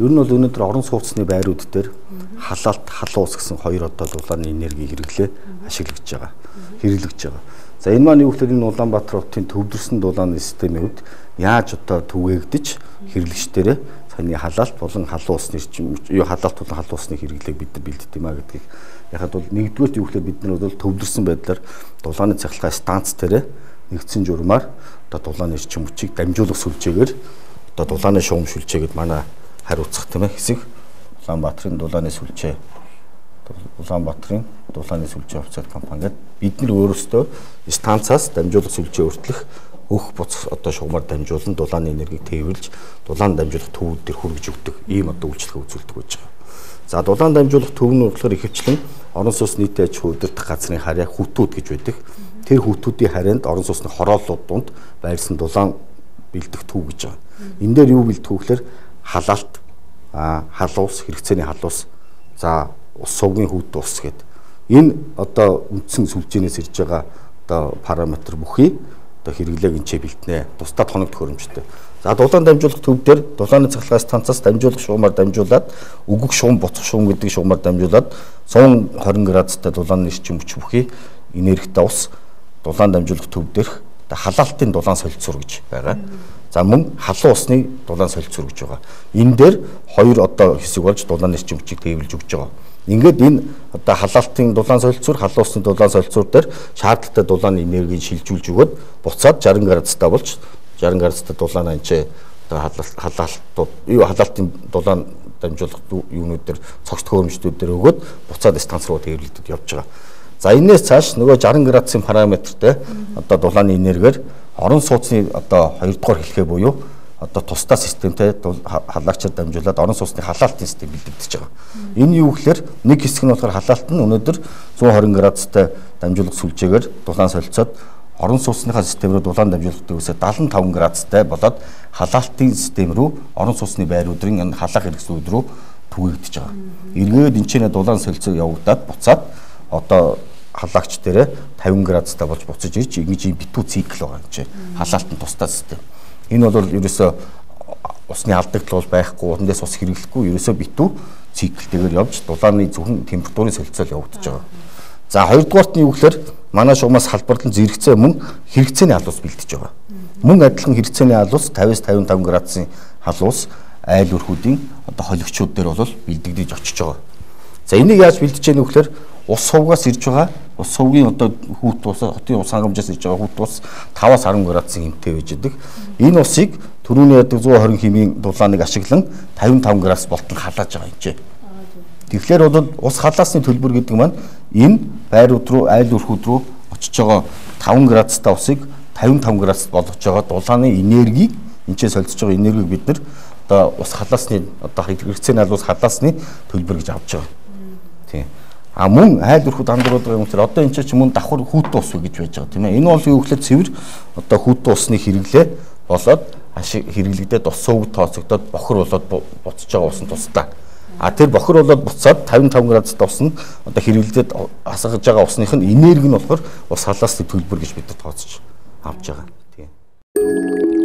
Ер нь бол өнөөдөр орон сууцны байрууд дээр халаалт, халуун ус гэсэн хоёр одоо дулааны энерги хэрэглээ ашиглаж байгаа. Хэрэглэж байгаа. За энэ маань юу гэхээр энэ Улаанбаатар хотын төвлөрсөн дулааны системийн үед яаж одоо түгээгдэж хэрэглэгчдэрээ саяны халаалт болон халуун усны халаалт болон халуун усны хэрэглээг бид нар бэлддэг юм а гэдгийг яхад бол нэгдүгээр юу гэхээр бид нар бол төвлөрсөн байдлаар дулааны цахилгаан станц дээр нэгдсэн журмаар одоо дулааны эрчим хүчийг дамжуулах сүлжээгээр одоо дулааны шугам сүлжээгээд манай хариуцах тийм ээ хэсэг Улаанбаатарын дулааны сүлжээ Улаанбаатарын дулааны сүлжээ хувьцаат компани гэдэг бид нар өөрөөсөө станцаас дамжуулах сүлжээ өртлөх өөх буц одоо шугамар дамжуулан дулааны энергийг тээвэрлж дулаан дамжуулах төвүүд төр хүргэж өгдөг ийм одоо үйлчлэг үзүүлдэг байж байгаа. За дулаан дамжуулах төв нь болохоор ихэвчлэн орон сууц нийтийн аж ахуй удирдах газрын харьяа хүүтүүд гэж байдаг. Тэр хүүтүүдийн харьяанд орон сууцны хорооллууд донд байрласан дулаан бэлдэх төв гэж байгаа. Энэ дээр юу бэлдэх вэ гэхээр халаалт, халуус, хэрэгцээний халуус, за ус сувгийн хүүт ус гэдэг. Энэ одоо үндсэн сүлжээнээс ирж байгаа одоо параметр бүхий одоо хэрэглээг энэ бэлтнэ. Тусдаа тоног төхөөрөмжтэй. За дулаан дамжуулах төв дээр дулааны цахилгаан станцаас дамжуулах шугамаар дамжуулаад өгөх шугам, буцах шугам гэдэг шугамаар дамжуулаад 120 градустай дулааны эрчим хүч бүхий энергитэй ус дулаан дамжуулах төв дээрх халаалтын дулаан солилцуур гэж байгаа. За мөн халуун усны дулаан солилцуур гэж байгаа. Энэ дээр хоёр одоо хэсэг болж дулааны эрчим хүчийг тээвэрлж өгч байгаа. Ингээд энэ одоо халаалтын дулаан солилцуур, халуун усны дулаан солилцуур дээр шаардлагатай дулааны энергийг шилжүүлж өгөөд буцаад 60 градустай болж 60 градустай дулаанаа энэ халаалтын дулаан дамжуулах юунууд дээр цогц төхөөрөмжтүүд дээр өгөөд буцаад станц руу тээвэрлэгдэд явж байгаа. За энэс цааш нөгөө 60 градусын параметртэй одоо дулааны энергиэр орон сууцны одоо 2 дугаар хэлхээ буюу одоо тусдаа системтэй халаагчаар дамжуулаад орон сууцны халаалтын систем бэлдэгдэж байгаа. Энэ юу гэхээр нэг хэсэг нь болохоор халаалт нь өнөөдөр 120 градустай дамжуулах сүлжээгээр дулаан солилцоод орон сууцныхаа систем рүү дулаан дамжуулах дээрээс 75 градустай болоод халаалтын систем рүү орон сууцны байруудын энэ халаах хэрэгслүүд рүү түгээгдэж байгаа. Эргээд энэ дулаан солилцоо явагдаад буцаад одоо халаагч дээрээ 50 градустай болж буцаж ирж ингэж юм битүү цикл байгаа юм чи халаалтын тусдаа систем. Энэ бол ерөөсөө усны алдагдал байхгүй, ундээс ус хэрэглэхгүй ерөөсөө битүү циклтэйгээр явж дулааны зөвхөн температурын солилцоол явагдаж байгаа. За хоёрдугаарт нь юу гэхээр манай шугамаас халбарлан зэрэгцээ мөн хэрэгцээний халуус бэлдэж байгаа. Мөн адилхан хэрэгцээний халуус 50-55 градусын халуус айл өрхүүдийн одоо холигчууд дээр бол бэлдэгдэж очиж байгаа. За энийг яаж бэлдэж яах вэ гэхээр ус сувгаас ирж байгаа ус сувгийн одоо хүүт ус хотын ус хангамжаас ирж байгаа хүүт ус 5-10 градусын хэмтэй байж идэг. Энэ усыг түрүүний яадаг 120 хэмийн дулааныг ашиглан 55 градус болтон халааж байгаа юм чи. Тэгэхээр бол ус халаасны төлбөр гэдэг маань энэ байрууд руу айл өрхүүд рүү очиж байгаа 5 градустай усыг 55 градус болгож байгаа дулааны энергийг энэ солилцож байгаа энергийг бид нар одоо ус халаасны одоо хэрэгцээний халуус халаасны төлбөр гэж авч байгаа. Тийм. А мөн айл өрхөд андуураад байгаа юм чинь одоо энэ ч мөн давхар хүүтэн ус гэж байж байгаа тийм ээ. Энэ бол юу гэхээр цэвэр одоо хүүтэн усны хэрэглээ болоод хэрэглэгдээд ус сувг тооцогдоод бохор болоод буцаж байгаа усан тусдаа. А тэр бохор болоод буцаад 55 градустай ус нь одоо хэрэглэгдээд асгаж байгаа усных нь энерги нь болохоор ус халаасны төлбөр гэж бид нар тооцож авч байгаа. Тийм.